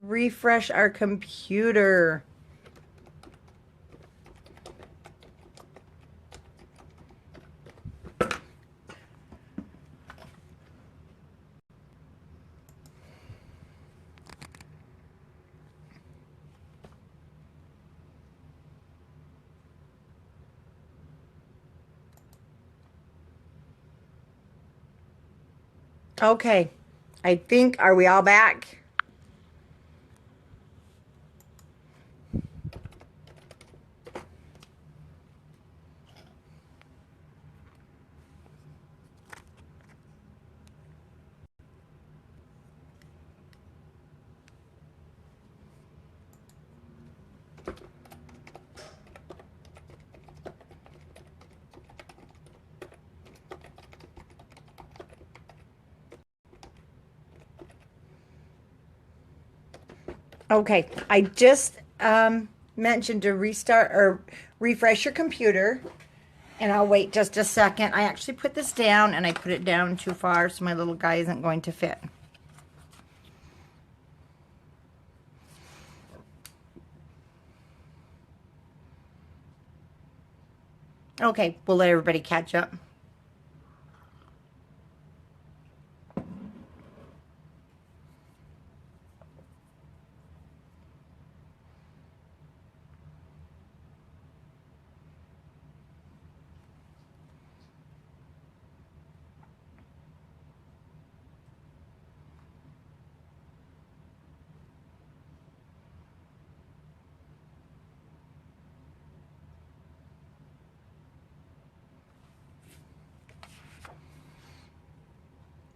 refresh our computer. Okay, I think, are we all back? Okay, I just mentioned to restart or refresh your computer, and I'll wait just a second. I actually put this down, and I put it down too far, so my little guy isn't going to fit. Okay, we'll let everybody catch up.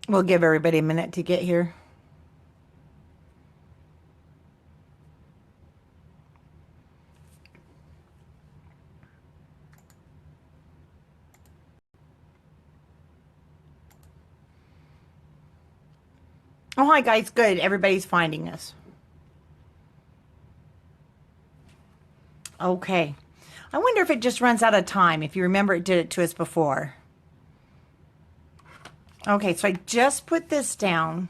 We'll give everybody a minute to get here. Oh, hi guys, good. Everybody's finding us. Okay. I wonder if it just runs out of time. If you remember, it did it to us before. Okay, so I just put this down.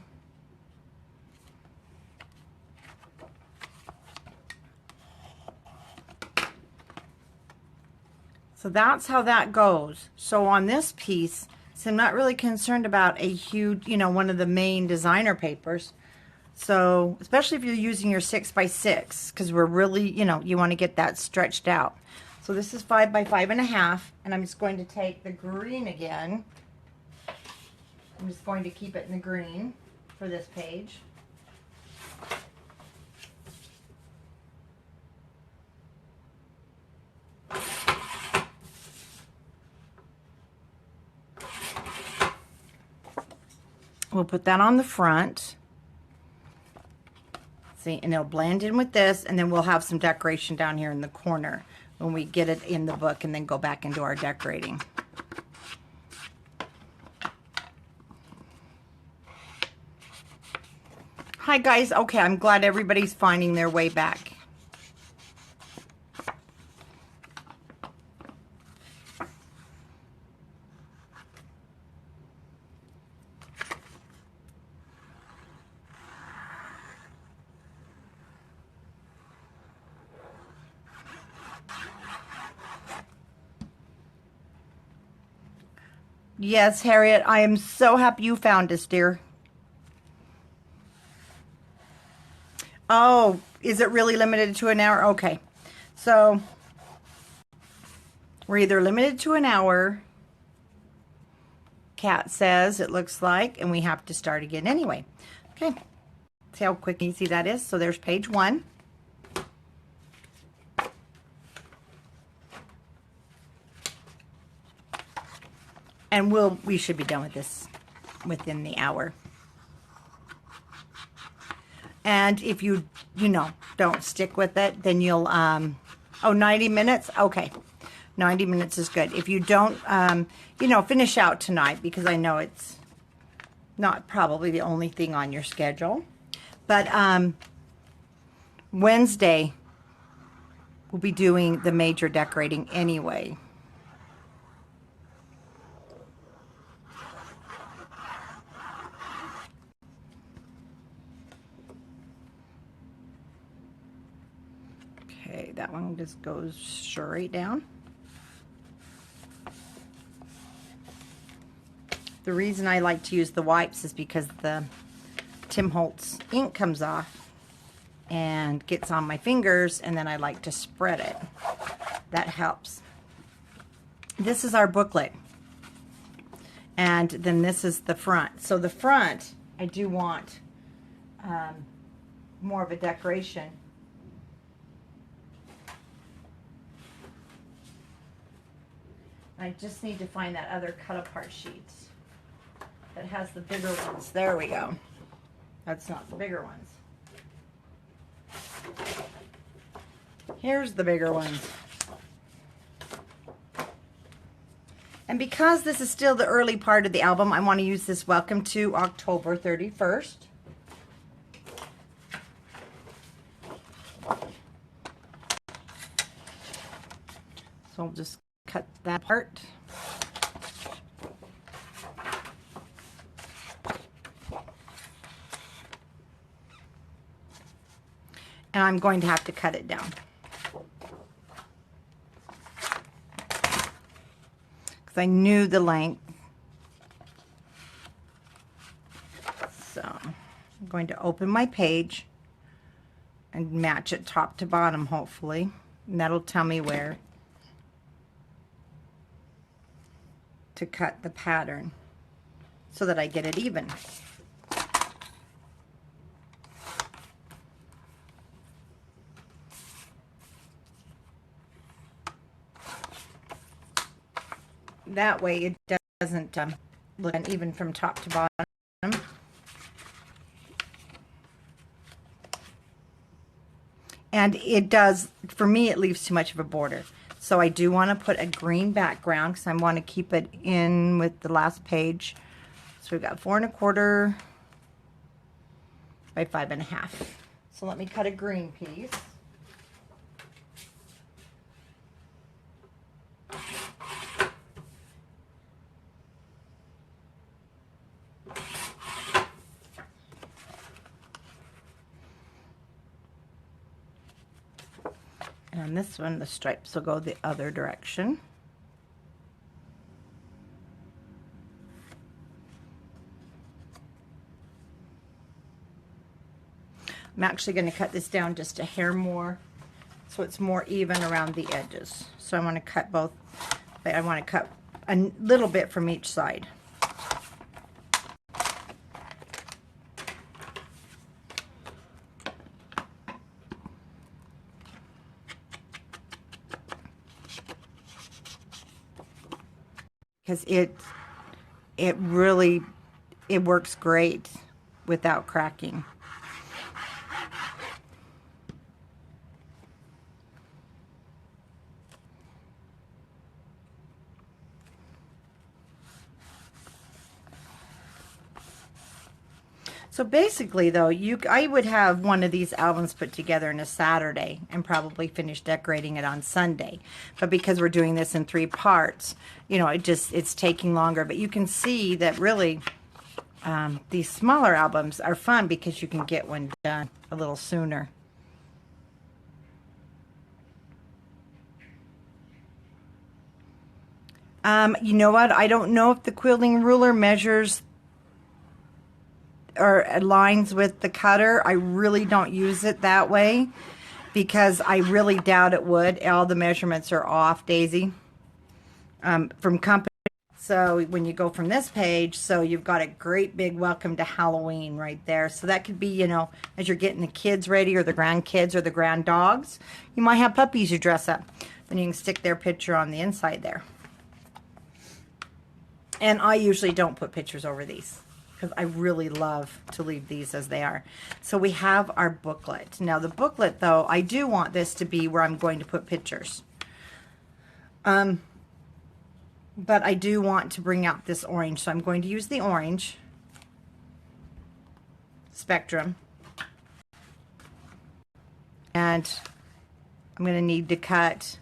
So that's how that goes. So on this piece, so I'm not really concerned about a huge, one of the main designer papers. So especially if you're using your 6x6, because we're really, you want to get that stretched out. So this is 5 by 5.5, and I'm just going to take the green again. I'm just going to keep it in the green for this page. We'll put that on the front. See, and it'll blend in with this, and then we'll have some decoration down here in the corner when we get it in the book and then go back into our decorating. Hi guys, okay, I'm glad everybody's finding their way back. Yes, Harriet, I am so happy you found us, dear. Oh, is it really limited to an hour? Okay, so we're either limited to an hour, Kat says, it looks like, and we have to start again anyway. Okay, see how quick and easy that is? So there's page 1. And we should be done with this within the hour. And if you don't stick with it, then you'll, 90 minutes? Okay. 90 minutes is good. If you don't, finish out tonight, because I know it's not probably the only thing on your schedule. But Wednesday, we'll be doing the major decorating anyway. Okay, that one just goes straight down. The reason I like to use the wipes is because the Tim Holtz ink comes off and gets on my fingers, and then I like to spread it. That helps. This is our booklet, and then this is the front. So the front, I do want more of a decoration. I just need to find that other cut apart sheet that has the bigger ones. There we go. That's not the bigger ones. Here's the bigger ones. And because this is still the early part of the album, I want to use this Welcome to October 31st. So I'll just cut that part. And I'm going to have to cut it down. Because I knew the length. So I'm going to open my page and match it top to bottom, hopefully. And that'll tell me where to cut the pattern so that I get it even. That way it doesn't look uneven from top to bottom. And it does, for me, it leaves too much of a border. So I do want to put a green background because I want to keep it in with the last page. So we've got 4 1/4 by 5 1/2. So let me cut a green piece. And on this one, the stripes will go the other direction. I'm actually going to cut this down just a hair more so it's more even around the edges. So I want to cut both, but I want to cut a little bit from each side. Because it really, it works great without cracking. So basically though, I would have one of these albums put together in a Saturday and probably finish decorating it on Sunday. But because we're doing this in 3 parts, you know, it's taking longer. But you can see that really these smaller albums are fun because you can get one done a little sooner. You know what? I don't know if the quilting ruler measures or aligns with the cutter. I really don't use it that way because I really doubt it would. All the measurements are off, Daisy, from company. So when you go from this page, so you've got a great big welcome to Halloween right there. So that could be, you know, as you're getting the kids ready or the grandkids or the grand dogs. You might have puppies you dress up. Then you can stick their picture on the inside there. And I usually don't put pictures over these, because I really love to leave these as they are. So we have our booklet. Now the booklet though, I do want this to be where I'm going to put pictures. But I do want to bring out this orange. So I'm going to use the orange spectrum. And I'm going to need to cut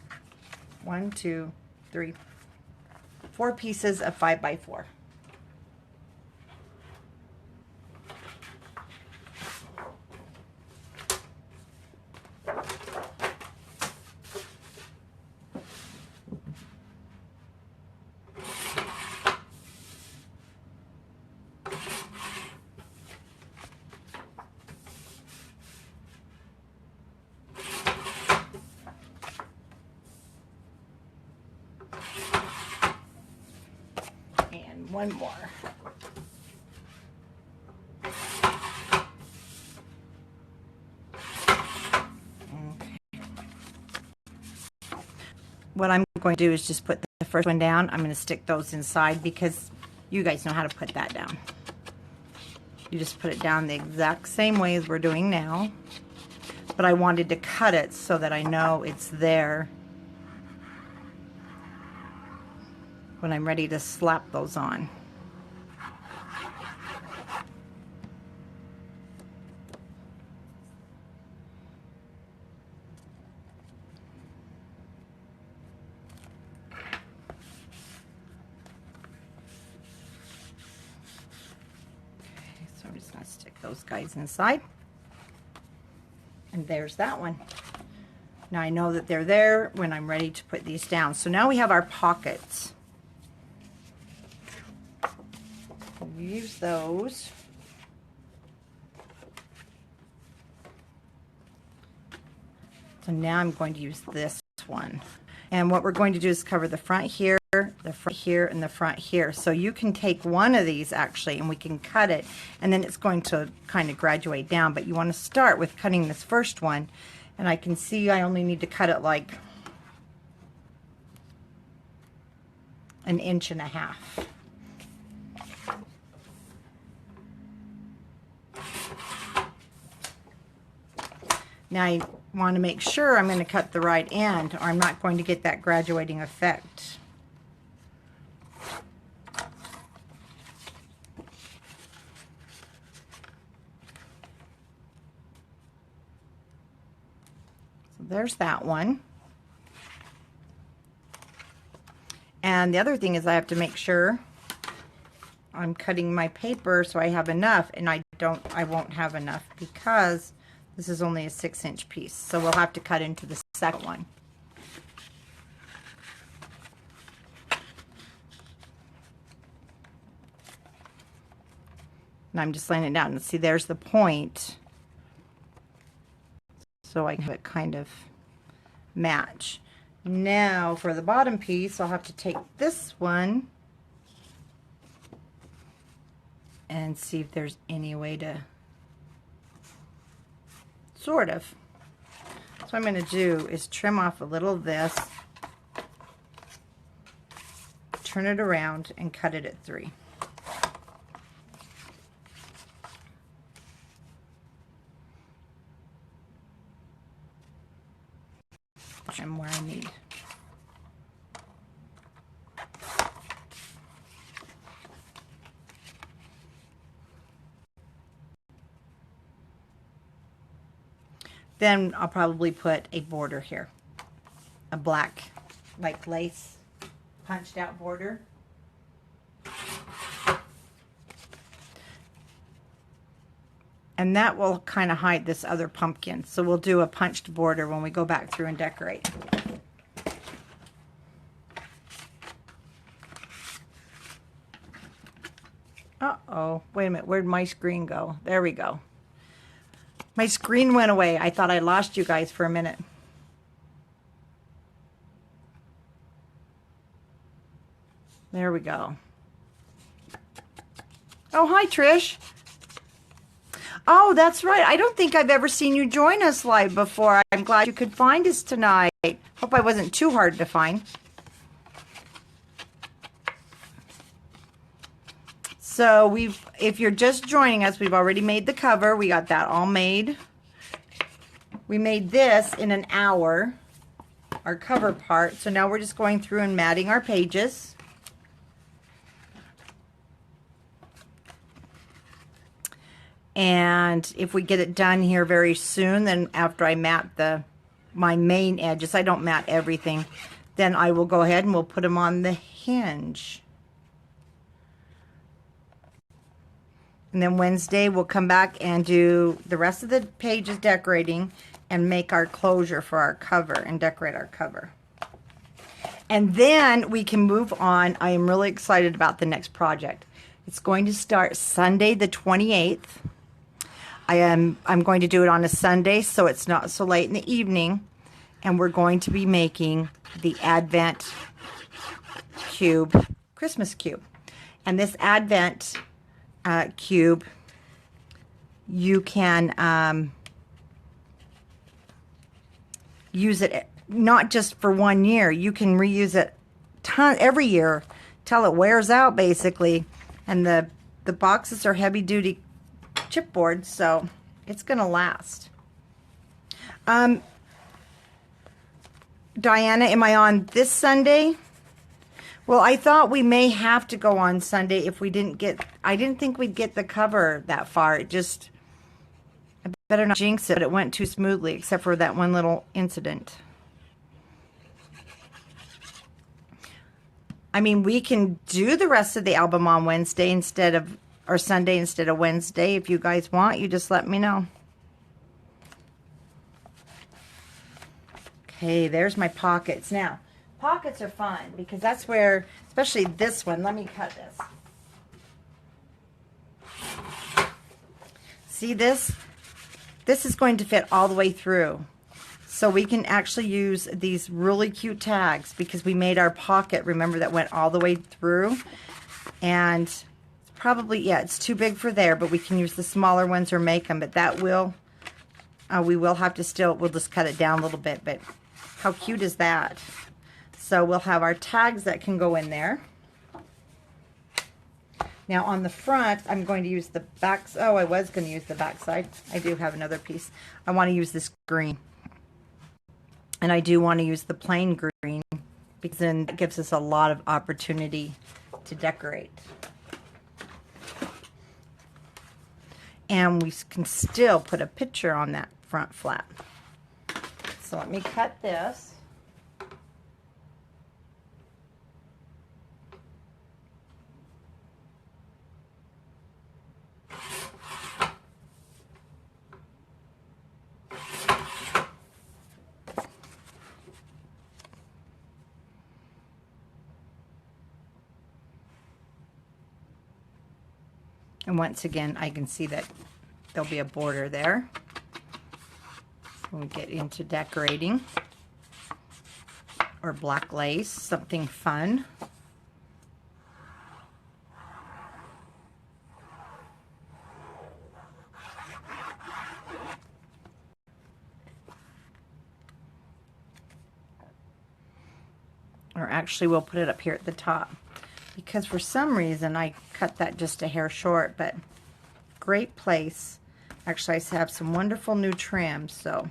1, 2, 3, 4 pieces of 5 by 4. one more. What I'm going to do is just put the first one down. I'm going to stick those inside because you guys know how to put that down. You just put it down the exact same way as we're doing now. But I wanted to cut it so that I know it's there when I'm ready to slap those on. So I'm just going to stick those guys inside. And there's that one. Now I know that they're there when I'm ready to put these down. So now we have our pockets. Use those. So now I'm going to use this one. And what we're going to do is cover the front here, the front here, and the front here. So you can take one of these actually and we can cut it, and then it's going to kind of graduate down. But you want to start with cutting this first one. And I can see I only need to cut it like 1.5 inches. Now I want to make sure I'm going to cut the right end, or I'm not going to get that graduating effect. So there's that one. And the other thing is I have to make sure I'm cutting my paper so I have enough, and I won't have enough because this is only a 6-inch piece, so we'll have to cut into the second one. And I'm just laying it down, and see there's the point, so I can have it kind of match. Now for the bottom piece, I'll have to take this one and see if there's any way to sort of. So what I'm going to do is trim off a little of this, turn it around, and cut it at 3. Trim where I need. Then I'll probably put a border here, a black, like lace, punched out border. And that will kind of hide this other pumpkin. So we'll do a punched border when we go back through and decorate. Uh-oh, wait a minute, where'd my screen go? There we go. My screen went away. I thought I lost you guys for a minute. There we go. Oh, hi, Trish. Oh, that's right. I don't think I've ever seen you join us live before. I'm glad you could find us tonight. Hope I wasn't too hard to find. So if you're just joining us, we've already made the cover. We got that all made. We made this in an hour, our cover part. So now we're just going through and matting our pages. And if we get it done here very soon, then after I mat my main edges, I don't mat everything, then I will go ahead and we'll put them on the hinge. And then Wednesday, we'll come back and do the rest of the pages decorating and make our closure for our cover and decorate our cover. And then we can move on. I am really excited about the next project. It's going to start Sunday the 28th. I'm going to do it on a Sunday so it's not so late in the evening. And we're going to be making the Advent cube, Christmas cube. And this Advent cube, you can use it not just for 1 year. You can reuse it every year till it wears out, basically. And the boxes are heavy duty chipboard, so it's gonna last. Diana, am I on this Sunday? Well, I thought we may have to go on Sunday if we didn't get, I didn't think we'd get the cover that far. It just, I better not jinx it, but it went too smoothly, except for that one little incident. I mean, we can do the rest of the album on Wednesday instead of, or Sunday instead of Wednesday. If you guys want, you just let me know. Okay, there's my pockets. Now, pockets are fun because that's where, especially this one, let me cut this. See this? This is going to fit all the way through. So we can actually use these really cute tags because we made our pocket, remember, that went all the way through. And it's probably, yeah, it's too big for there, but we can use the smaller ones or make them. But that will, we will have to still, we'll just cut it down a little bit. But how cute is that? So we'll have our tags that can go in there. Now on the front, I'm going to use the back. Oh, I was going to use the back side. I do have another piece. I want to use this green. And I do want to use the plain green because then it gives us a lot of opportunity to decorate. And we can still put a picture on that front flap. So let me cut this. And once again, I can see that there'll be a border there. When we get into decorating. Or black lace, something fun. Or actually, we'll put it up here at the top. Because for some reason I cut that just a hair short, but great place. Actually, I have some wonderful new trims, so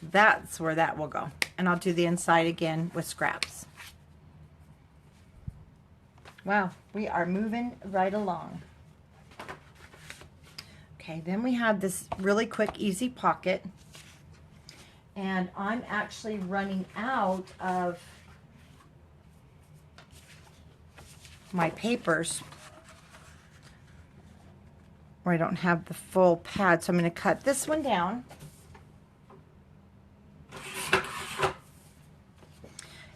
that's where that will go. And I'll do the inside again with scraps. Wow, we are moving right along. Okay, then we have this really quick, easy pocket. And I'm actually running out of my papers where I don't have the full pad. So I'm going to cut this one down.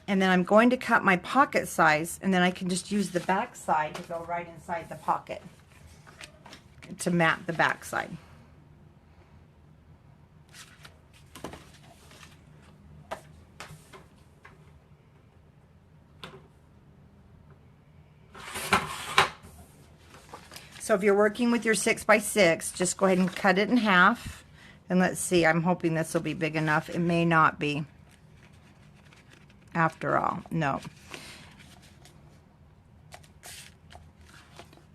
And then I'm going to cut my pocket size, and then I can just use the back side to go right inside the pocket to map the back side. So if you're working with your 6x6, just go ahead and cut it in half. And let's see, I'm hoping this will be big enough. It may not be. After all, no.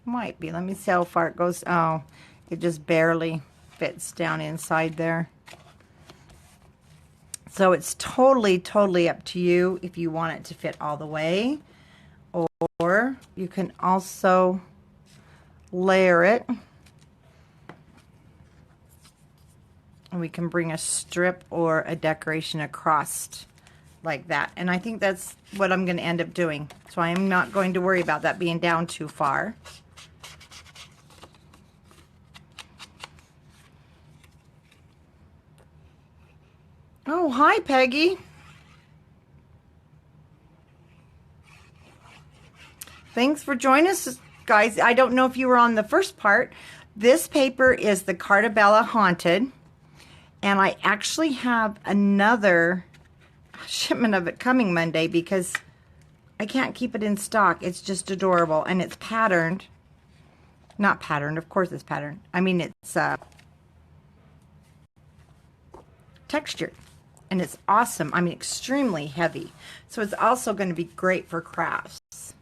Might be. Let me see how far it goes. Oh, it just barely fits down inside there. So it's totally, totally up to you if you want it to fit all the way. Or you can also layer it, and we can bring a strip or a decoration across like that. And I think that's what I'm going to end up doing. So I am not going to worry about that being down too far. Oh, hi, Peggy. Thanks for joining us, guys. I don't know if you were on the first part. This paper is the Carta Bella Haunted, and I actually have another shipment of it coming Monday because I can't keep it in stock. It's just adorable, and it's patterned. Not patterned, of course it's patterned. I mean, it's textured, and it's awesome. I mean, extremely heavy. So it's also going to be great for crafts.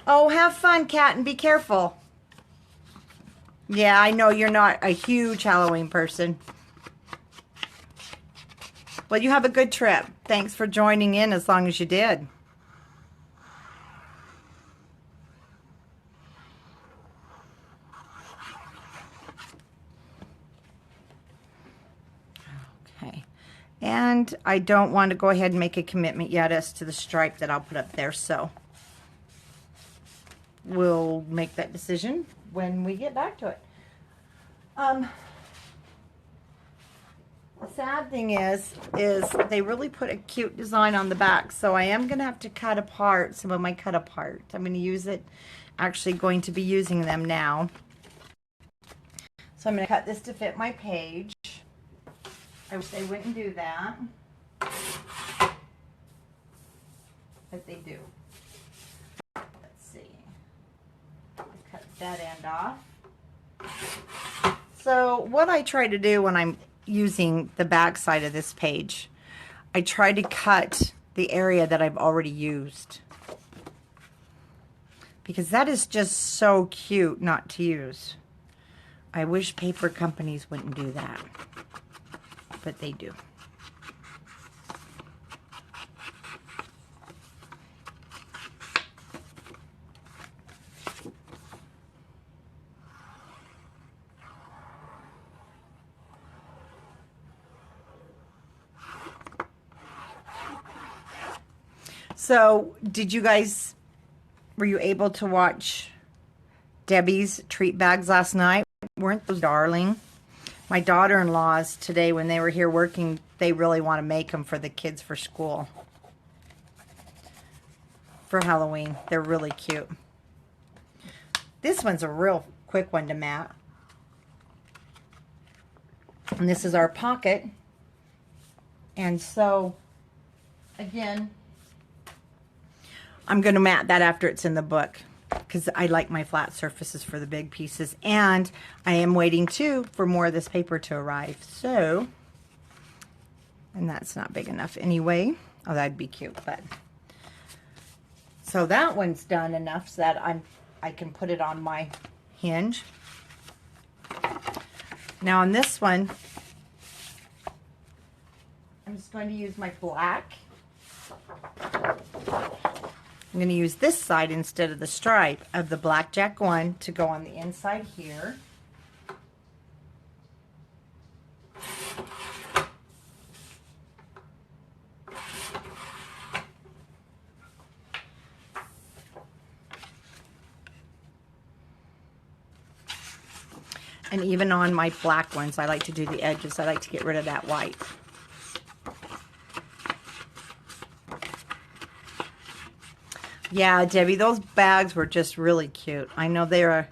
Oh, have fun, Kat, and be careful. Yeah, I know you're not a huge Halloween person. Well, you have a good trip. Thanks for joining in as long as you did. Okay. And I don't want to go ahead and make a commitment yet as to the stripe that I'll put up there, so we'll make that decision when we get back to it. The sad thing is they really put a cute design on the back, so I am going to have to cut apart some of my cut apart. I'm going to use it, actually going to be using them now. So I'm going to cut this to fit my page. I wish they wouldn't do that, but they do. Let's see. Cut that end off. So what I try to do when I'm using the back side of this page, I try to cut the area that I've already used, because that is just so cute not to use. I wish paper companies wouldn't do that, but they do. So, were you able to watch Debbie's treat bags last night? Weren't those darling? My daughter-in-laws today, when they were here working, they really want to make them for the kids for school. For Halloween. They're really cute. This one's a real quick one to mat. And this is our pocket. And so, again, I'm going to mat that after it's in the book, because I like my flat surfaces for the big pieces. And I am waiting, too, for more of this paper to arrive. So, and that's not big enough anyway. Oh, that'd be cute. But so that one's done enough so that I can put it on my hinge. Now on this one, I'm just going to use my black. I'm going to use this side instead of the stripe of the Blackjack one to go on the inside here. And even on my black ones, I like to do the edges. I like to get rid of that white. Yeah, Debbie, those bags were just really cute. I know they're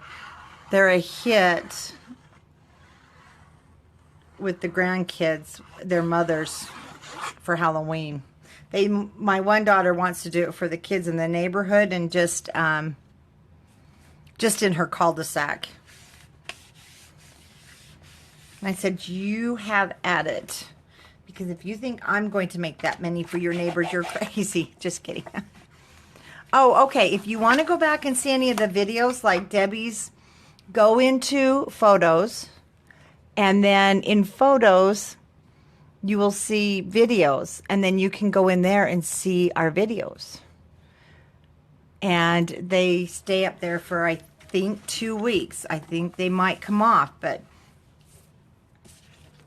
a hit with the grandkids, their mothers, for Halloween. My one daughter wants to do it for the kids in the neighborhood and just in her cul-de-sac. And I said, you have at it, because if you think I'm going to make that many for your neighbors, you're crazy. Just kidding. Oh, okay. If you want to go back and see any of the videos like Debbie's, go into photos, and then in photos, you will see videos, and then you can go in there and see our videos. And they stay up there for, I think, 2 weeks. I think they might come off, but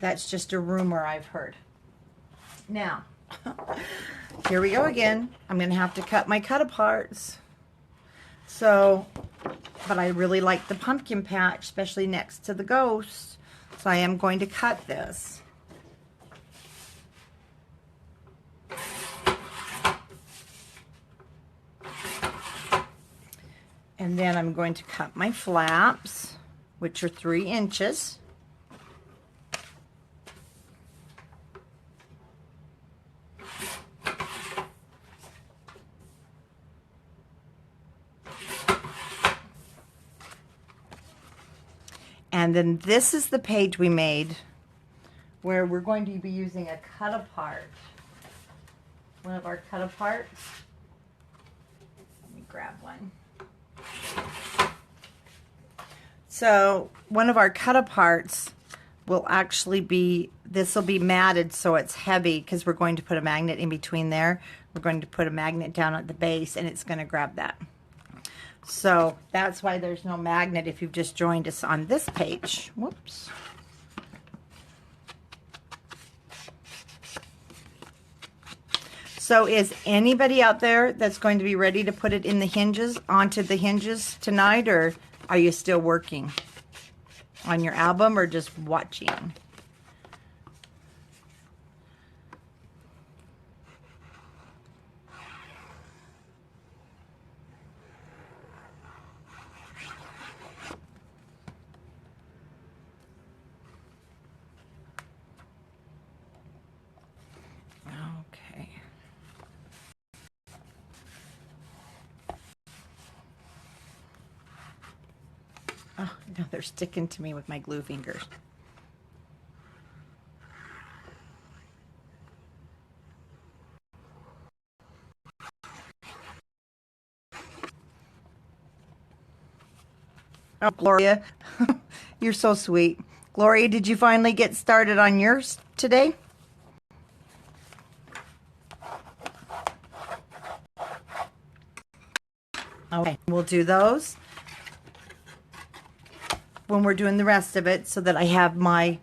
that's just a rumor I've heard. Now, here we go again. I'm going to have to cut my cut aparts. So, but I really like the pumpkin patch, especially next to the ghost. So I am going to cut this. And then I'm going to cut my flaps, which are 3 inches. And then this is the page we made where we're going to be using a cut apart. One of our cut aparts. Let me grab one. So one of our cut aparts will actually be, this will be matted so it's heavy because we're going to put a magnet in between there. We're going to put a magnet down at the base and it's going to grab that. So that's why there's no magnet if you've just joined us on this page. Whoops. So is anybody out there that's going to be ready to put it in the hinges, onto the hinges tonight, or are you still working on your album or just watching? Okay. Oh, no, they're sticking to me with my glue fingers. Oh, Gloria, you're so sweet. Gloria, did you finally get started on yours today? Okay, we'll do those when we're doing the rest of it so that I have my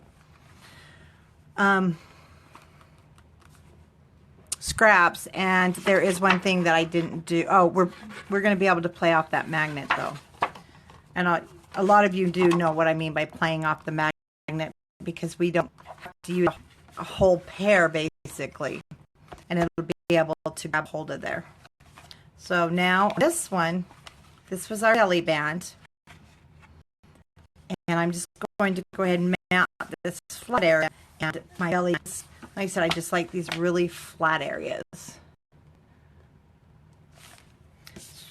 scraps. And there is one thing that I didn't do. Oh, we're going to be able to play off that magnet though. And a lot of you do know what I mean by playing off the magnet, because we don't have to use a whole pair basically, and it'll be able to grab hold of there. So now this one, this was our belly band, and I'm just going to go ahead and mount this flat area. And my belly, like I said, I just like these really flat areas.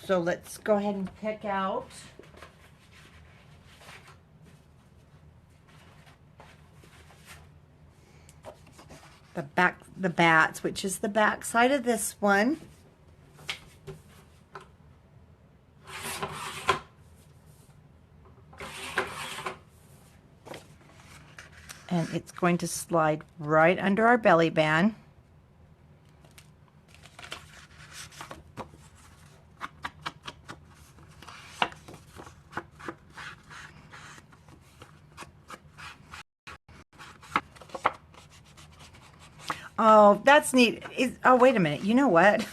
So let's go ahead and pick out the bats, which is the back side of this one. And it's going to slide right under our belly band. Oh, that's neat. Oh, wait a minute. You know what?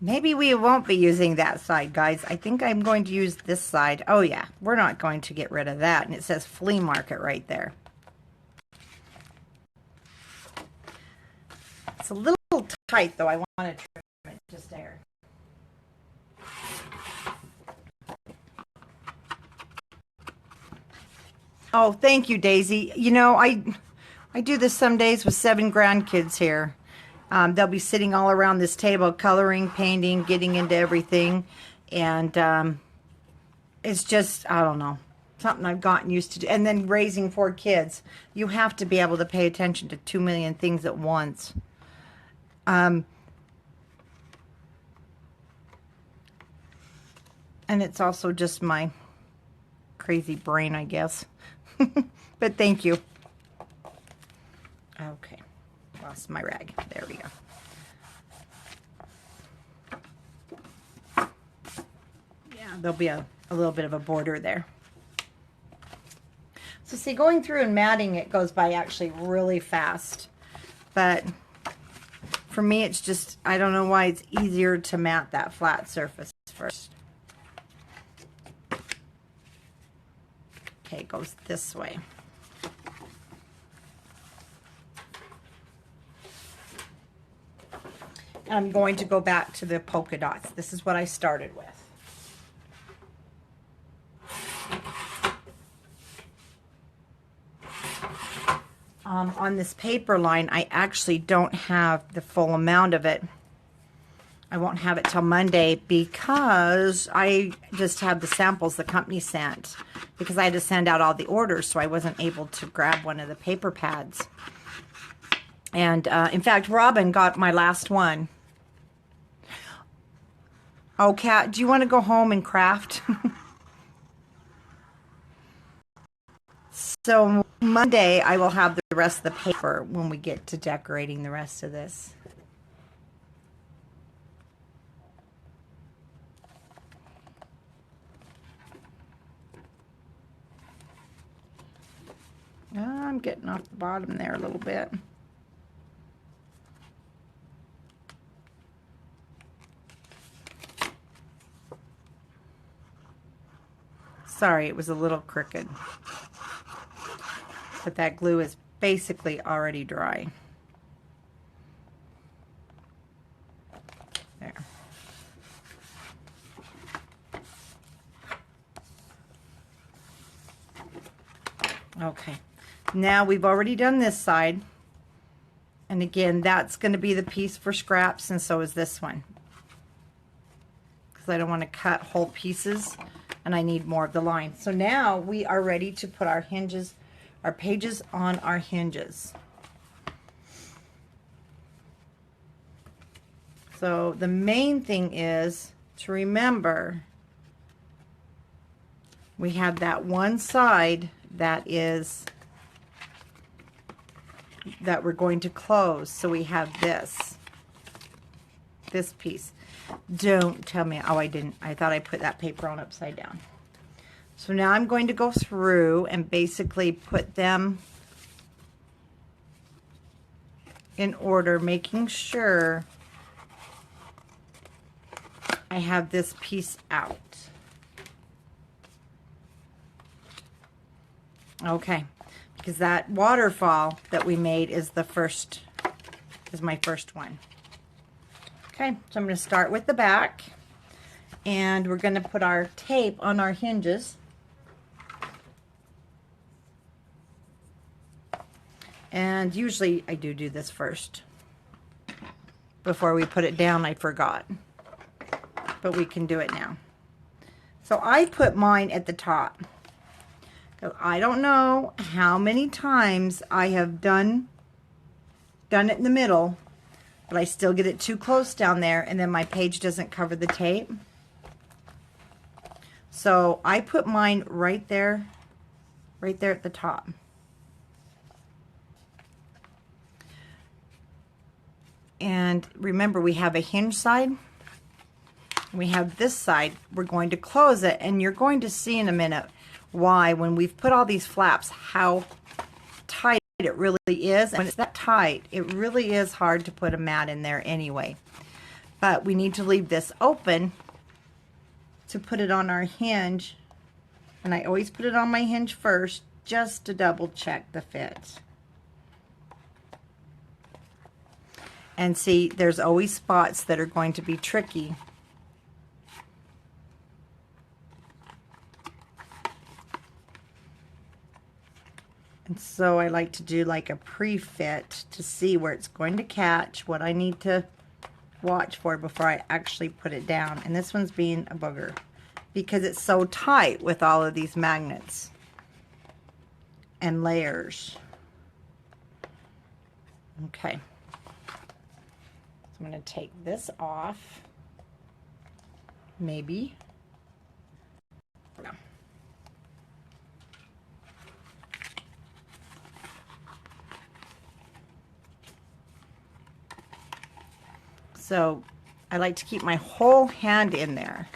Maybe we won't be using that side, guys. I think I'm going to use this side. Oh, yeah. We're not going to get rid of that. And it says flea market right there. It's a little tight, though. I want to trim it just there. Oh, thank you, Daisy. You know, I do this some days with 7 grandkids here. They'll be sitting all around this table, coloring, painting, getting into everything. And it's just, I don't know, something I've gotten used to. And then raising 4 kids, you have to be able to pay attention to 2 million things at once. And it's also just my crazy brain, I guess. But thank you. Okay, lost my rag. There we go. Yeah, there'll be a little bit of a border there. So see, going through and matting it goes by actually really fast. But for me, it's just, I don't know why it's easier to mat that flat surface first. Okay, it goes this way. I'm going to go back to the polka dots. This is what I started with. On this paper line, I actually don't have the full amount of it I won't have it till Monday because I just have the samples the company sent, because I had to send out all the orders, so I wasn't able to grab one of the paper pads. And in fact, Robin got my last one. Oh, Kat, do you want to go home and craft? So Monday I will have the rest of the paper when we get to decorating the rest of this. I'm getting off the bottom there a little bit. Sorry, it was a little crooked. But that glue is basically already dry. There. Okay. Now we've already done this side. And again, that's going to be the piece for scraps, and so is this one. Because I don't want to cut whole pieces, and I need more of the line. So now we are ready to put our hinges, our pages on our hinges. So the main thing is to remember we have that one side that we're going to close. So we have this piece. Don't tell me, oh, I didn't. I thought I put that paper on upside down. So now I'm going to go through and basically put them in order, making sure I have this piece out. Okay, because that waterfall that we made is my first one. Okay, so I'm going to start with the back, and we're going to put our tape on our hinges. And usually I do this first. Before we put it down, I forgot. But we can do it now. So I put mine at the top. I don't know how many times I have done it in the middle, but I still get it too close down there, and then my page doesn't cover the tape. So I put mine right there at the top. And remember, we have a hinge side. We have this side. We're going to close it, and you're going to see in a minute why, when we've put all these flaps, how tight it really is. And when it's that tight, it really is hard to put a mat in there anyway. But we need to leave this open to put it on our hinge. And I always put it on my hinge first, just to double check the fit. And see, there's always spots that are going to be tricky. And so I like to do like a pre-fit to see where it's going to catch, what I need to watch for before I actually put it down. And this one's being a booger because it's so tight with all of these magnets and layers. Okay. So I'm going to take this off. Maybe. No. So I like to keep my whole hand in there.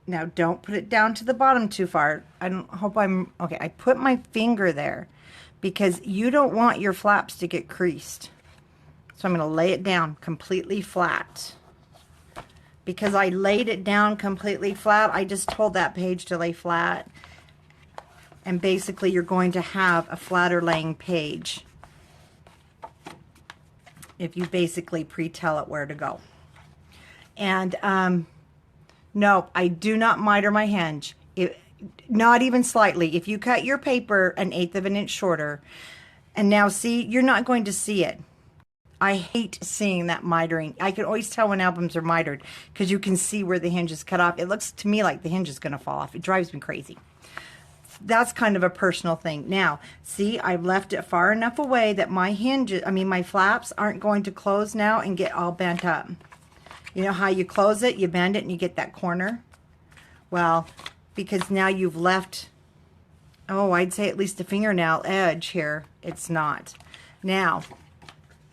Now don't put it down to the bottom too far. I don't hope I'm, okay, I put my finger there because you don't want your flaps to get creased. So I'm going to lay it down completely flat. Because I laid it down completely flat, I just told that page to lay flat. And basically you're going to have a flatter laying page if you basically pre-tell it where to go. And no, I do not miter my hinge. Not even slightly. If you cut your paper an eighth of an inch shorter, and now see, you're not going to see it. I hate seeing that mitering. I can always tell when albums are mitered because you can see where the hinge is cut off. It looks to me like the hinge is going to fall off. It drives me crazy. That's kind of a personal thing. Now, see, I've left it far enough away that my hinges, my flaps aren't going to close now and get all bent up. You know how you close it, you bend it, and you get that corner? Well, because now you've left, oh, I'd say at least a fingernail edge here. It's not. Now,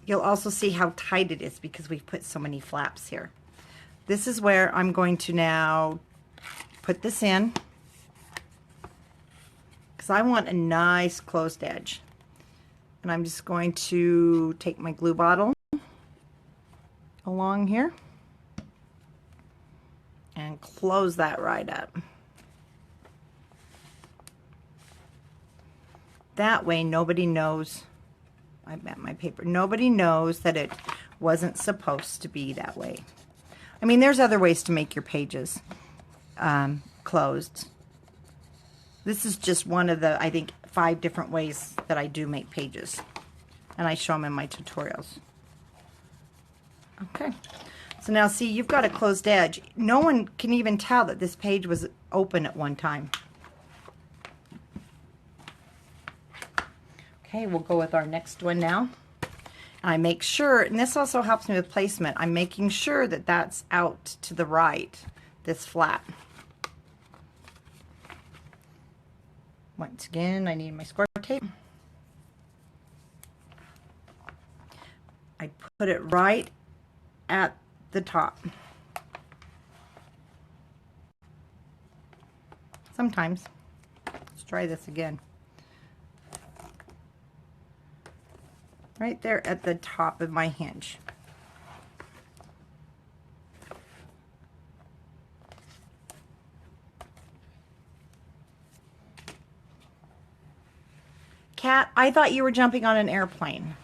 you'll also see how tight it is because we've put so many flaps here. This is where I'm going to now put this in because I want a nice closed edge. And I'm just going to take my glue bottle along here and close that right up. That way nobody knows, I bent my paper, nobody knows that it wasn't supposed to be that way. I mean, there's other ways to make your pages closed. This is just one of the, I think, 5 different ways that I do make pages. And I show them in my tutorials. Okay. So now see, you've got a closed edge. No one can even tell that this page was open at one time. Okay, we'll go with our next one now. I make sure, and this also helps me with placement, I'm making sure that that's out to the right, this flap. Once again, I need my score tape. I put it right at the top. Sometimes. Let's try this again. Right there at the top of my hinge. Cat, I thought you were jumping on an airplane.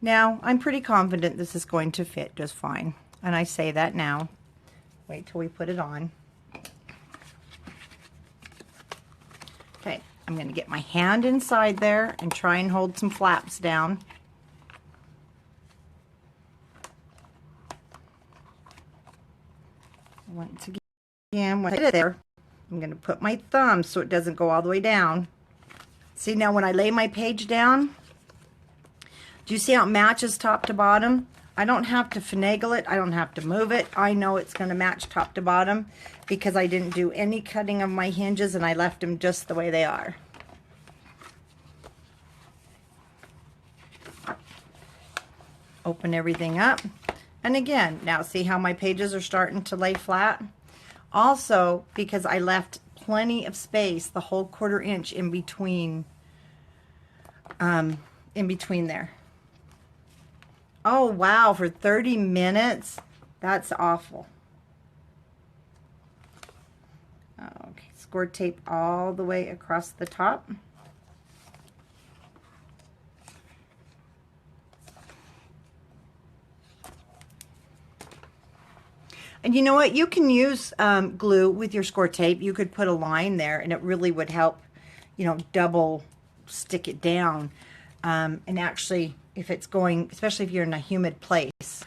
Now, I'm pretty confident this is going to fit just fine. And I say that now. Wait till we put it on. Okay, I'm going to get my hand inside there and try and hold some flaps down. Once again, when I get it there, I'm going to put my thumb so it doesn't go all the way down. See, now when I lay my page down, do you see how it matches top to bottom? I don't have to finagle it. I don't have to move it. I know it's going to match top to bottom because I didn't do any cutting of my hinges and I left them just the way they are. Open everything up. And again, now see how my pages are starting to lay flat? Also, because I left plenty of space, the whole 1/4 inch in between there. Oh, wow, for 30 minutes? That's awful. Okay, score tape all the way across the top. And you know what? You can use glue with your score tape. You could put a line there and it really would help, you know, double stick it down. And actually, if it's going, especially if you're in a humid place.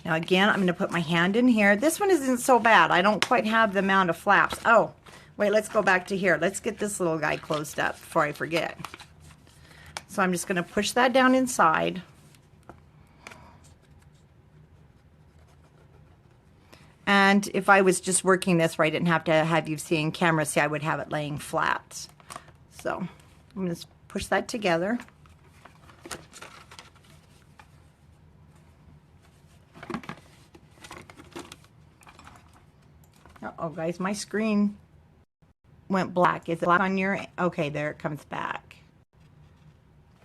Now again, I'm going to put my hand in here. This one isn't so bad. I don't quite have the amount of flaps. Oh, wait, let's go back to here. Let's get this little guy closed up before I forget. So I'm just going to push that down inside. And if I was just working this where I didn't have to have you seeing camera, see, I would have it laying flat. So I'm going to push that together. Uh-oh, guys, my screen went black. Is it black on your? Okay, there it comes back.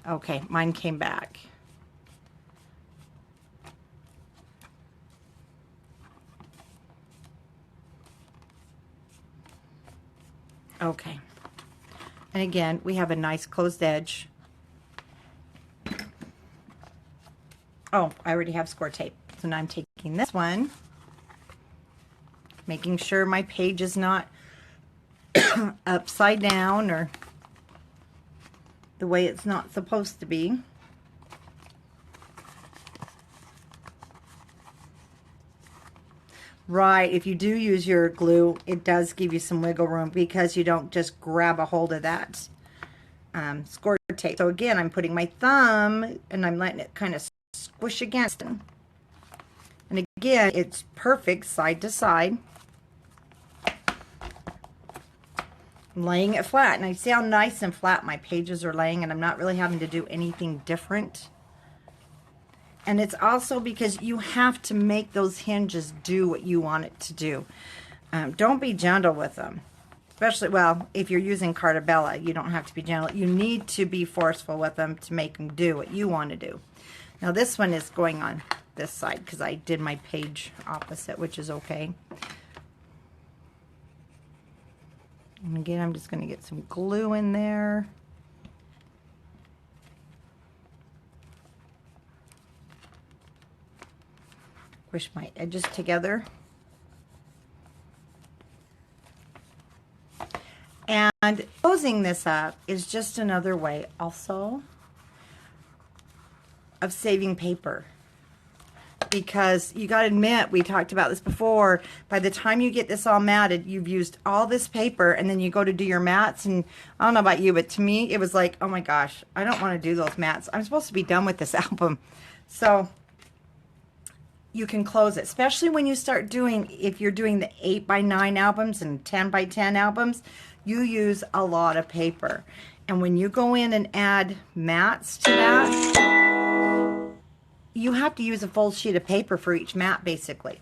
Okay, mine came back. Okay. And again, we have a nice closed edge. Oh, I already have score tape. So now I'm taking this one, making sure my page is not upside down or the way it's not supposed to be. Right, if you do use your glue, it does give you some wiggle room because you don't just grab a hold of that score tape. So again, I'm putting my thumb and I'm letting it kind of squish against it. And again, it's perfect side to side. I'm laying it flat, and I see how nice and flat my pages are laying, and I'm not really having to do anything different. And it's also because you have to make those hinges do what you want it to do. Don't be gentle with them. Especially, well, if you're using Carta Bella, you don't have to be gentle. You need to be forceful with them to make them do what you want to do. Now this one is going on this side because I did my page opposite, which is okay. And again, I'm just going to get some glue in there. Push my edges together. And closing this up is just another way also of saving paper. Because you got to admit, we talked about this before, by the time you get this all matted, you've used all this paper, and then you go to do your mats, and I don't know about you, but to me, it was like, oh my gosh, I don't want to do those mats. I'm supposed to be done with this album. So you can close it, especially when you start doing, if you're doing the 8x9 albums and 10x10 albums, you use a lot of paper. And when you go in and add mats to that, you have to use a full sheet of paper for each mat, basically,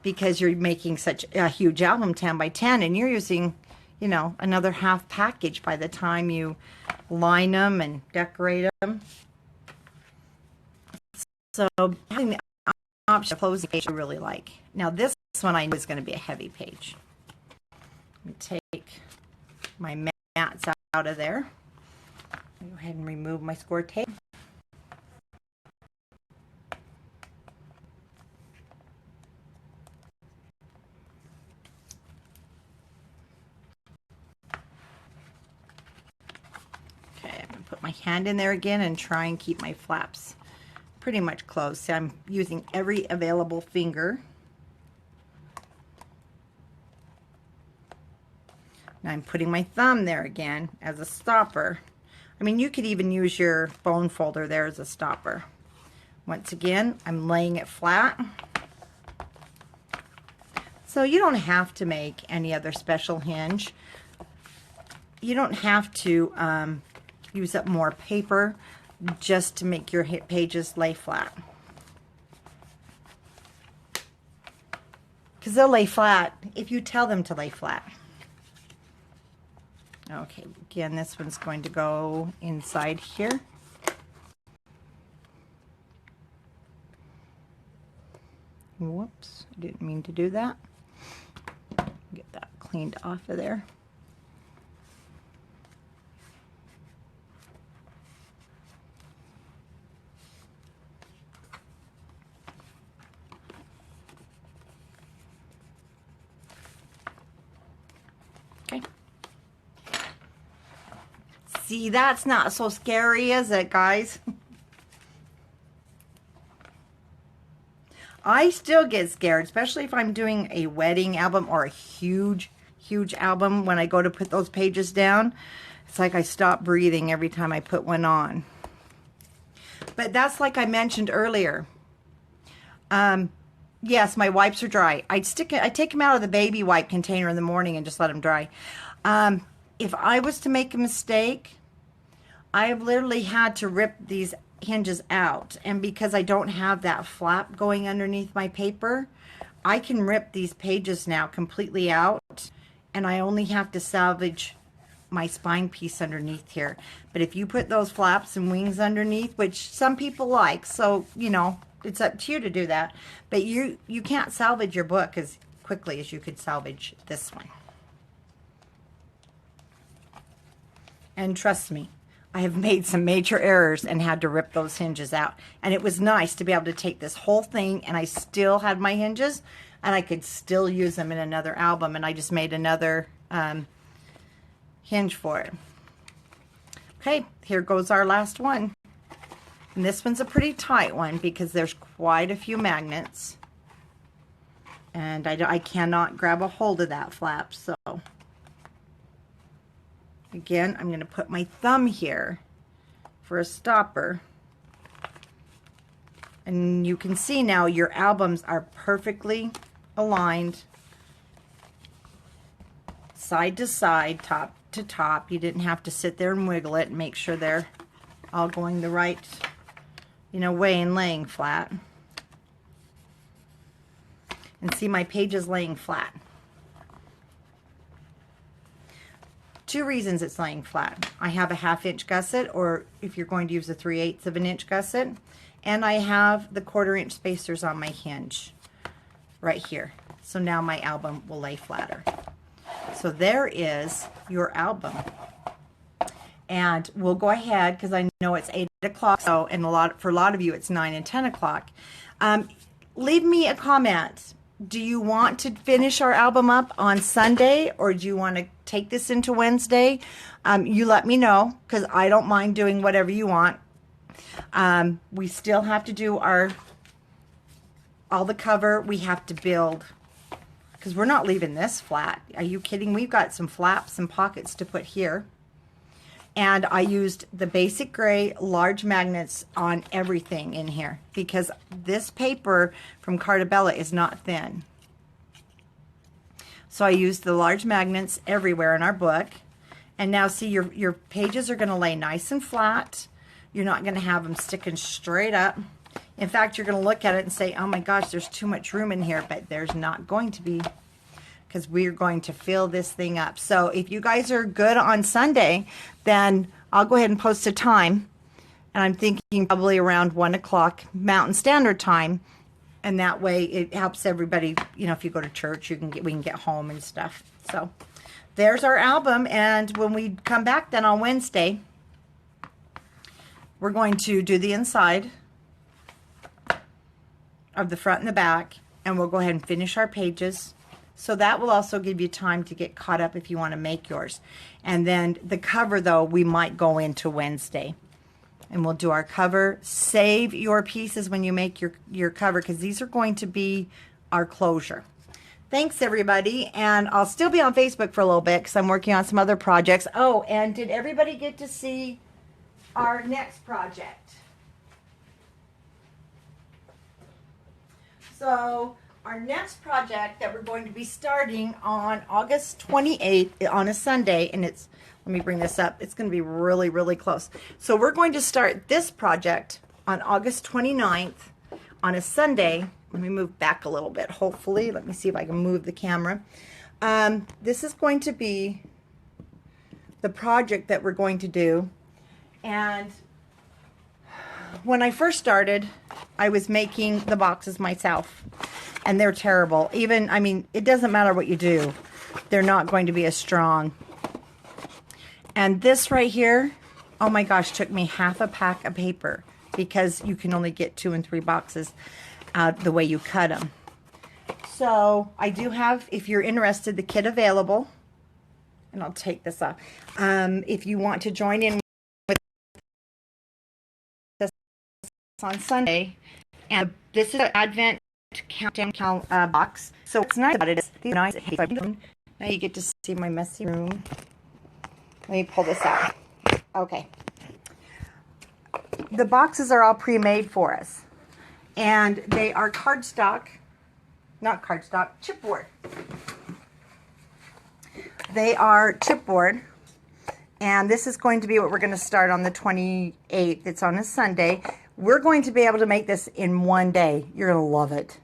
because you're making such a huge album, 10x10, and you're using, you know, another half package by the time you line them and decorate them. So having the option of closing page I really like. Now this one I know is going to be a heavy page. Let me take my mats out of there. Go ahead and remove my score tape. Okay, I'm going to put my hand in there again and try and keep my flaps pretty much closed. So I'm using every available finger. Now I'm putting my thumb there again as a stopper. I mean, you could even use your bone folder there as a stopper. Once again, I'm laying it flat. So you don't have to make any other special hinge. You don't have to use up more paper just to make your pages lay flat. Because they'll lay flat if you tell them to lay flat. Okay, again, this one's going to go inside here. Whoops, I didn't mean to do that. Get that cleaned off of there. Okay. See, that's not so scary, is it, guys? I still get scared, especially if I'm doing a wedding album or a huge album. When I go to put those pages down, it's like I stop breathing every time I put one on. But that's like I mentioned earlier. Yes, my wipes are dry. I take them out of the baby wipe container in the morning and just let them dry. If I was to make a mistake, I have literally had to rip these hinges out, and because I don't have that flap going underneath my paper, I can rip these pages now completely out, and I only have to salvage my spine piece underneath here. But if you put those flaps and wings underneath, which some people like, so you know, it's up to you to do that, but you can't salvage your book as quickly as you could salvage this one. And trust me, I have made some major errors and had to rip those hinges out. And it was nice to be able to take this whole thing, and I still had my hinges, and I could still use them in another album. And I just made another hinge for it. Okay, here goes our last one. And this one's a pretty tight one because there's quite a few magnets. And I cannot grab a hold of that flap. So again, I'm going to put my thumb here for a stopper. And you can see now your albums are perfectly aligned, side to side, top to top. You didn't have to sit there and wiggle it and make sure they're all going the right, you know, way and laying flat. And see, my page is laying flat. Two reasons it's laying flat. I have a 1/2 inch gusset, or if you're going to use a 3/8 of an inch gusset, and I have the 1/4 inch spacers on my hinge right here. So now my album will lay flatter. So there is your album. And we'll go ahead, because I know it's 8 o'clock, so, and for a lot of you it's 9 and 10 o'clock. Leave me a comment. Do you want to finish our album up on Sunday, or do you want to take this into Wednesday? You let me know, because I don't mind doing whatever you want. We still have to do all the cover. We have to build, because we're not leaving this flat. Are you kidding? We've got some flaps and pockets to put here. And I used the basic gray large magnets on everything in here, because this paper from Carta Bella is not thin. So I used the large magnets everywhere in our book. And now see, your pages are going to lay nice and flat. You're not going to have them sticking straight up. In fact, you're going to look at it and say, oh my gosh, there's too much room in here. But there's not going to be, because we're going to fill this thing up. So if you guys are good on Sunday, then I'll go ahead and post a time. And I'm thinking probably around 1 o'clock Mountain Standard Time. And that way it helps everybody, you know, if you go to church, we can get home and stuff. So there's our album. And when we come back then on Wednesday, we're going to do the inside of the front and the back. And we'll go ahead and finish our pages. So that will also give you time to get caught up if you want to make yours. And then the cover, though, we might go into Wednesday. And we'll do our cover. Save your pieces when you make your cover, because these are going to be our closure. Thanks, everybody. And I'll still be on Facebook for a little bit because I'm working on some other projects. Oh, and did everybody get to see our next project? So our next project that we're going to be starting on August 28th on a Sunday, and it's, let me bring this up, it's going to be really, really close. So we're going to start this project on August 29th on a Sunday. Let me move back a little bit, hopefully. Let me see if I can move the camera. This is going to be the project that we're going to do. And when I first started, I was making the boxes myself. And they're terrible. Even, I mean, it doesn't matter what you do. They're not going to be as strong. And this right here, oh my gosh, took me 1/2 pack of paper, because you can only get 2 and 3 boxes out the way you cut them. So I do have, if you're interested, the kit available. And I'll take this off. If you want to join in with this on Sunday, and this is an Advent countdown box. So what's nice about it is these are nice. Now you get to see my messy room. Let me pull this out. Okay. The boxes are all pre-made for us. And they are cardstock, not cardstock, chipboard. They are chipboard. And this is going to be what we're going to start on the 28th. It's on a Sunday. We're going to be able to make this in one day. You're going to love it.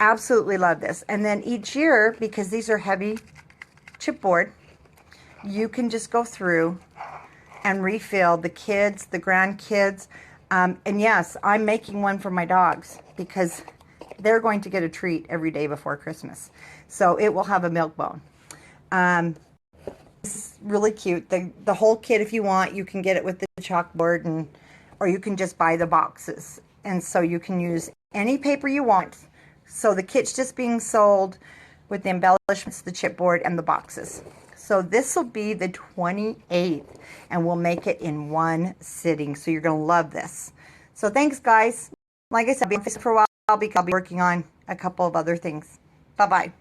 Absolutely love this. And then each year, because these are heavy chipboard, you can just go through and refill the kids, the grandkids. And yes, I'm making one for my dogs because they're going to get a treat every day before Christmas. So it will have a milk bone. is really cute. The whole kit, if you want, you can get it with the chalkboard, and or you can just buy the boxes. And so you can use any paper you want. So the kit's just being sold with the embellishments, the chipboard, and the boxes. So this will be the 28th, and we'll make it in one sitting. So you're going to love this. So thanks, guys. Like I said, I'll be on Facebook for a while because I'll be working on a couple of other things. Bye-bye.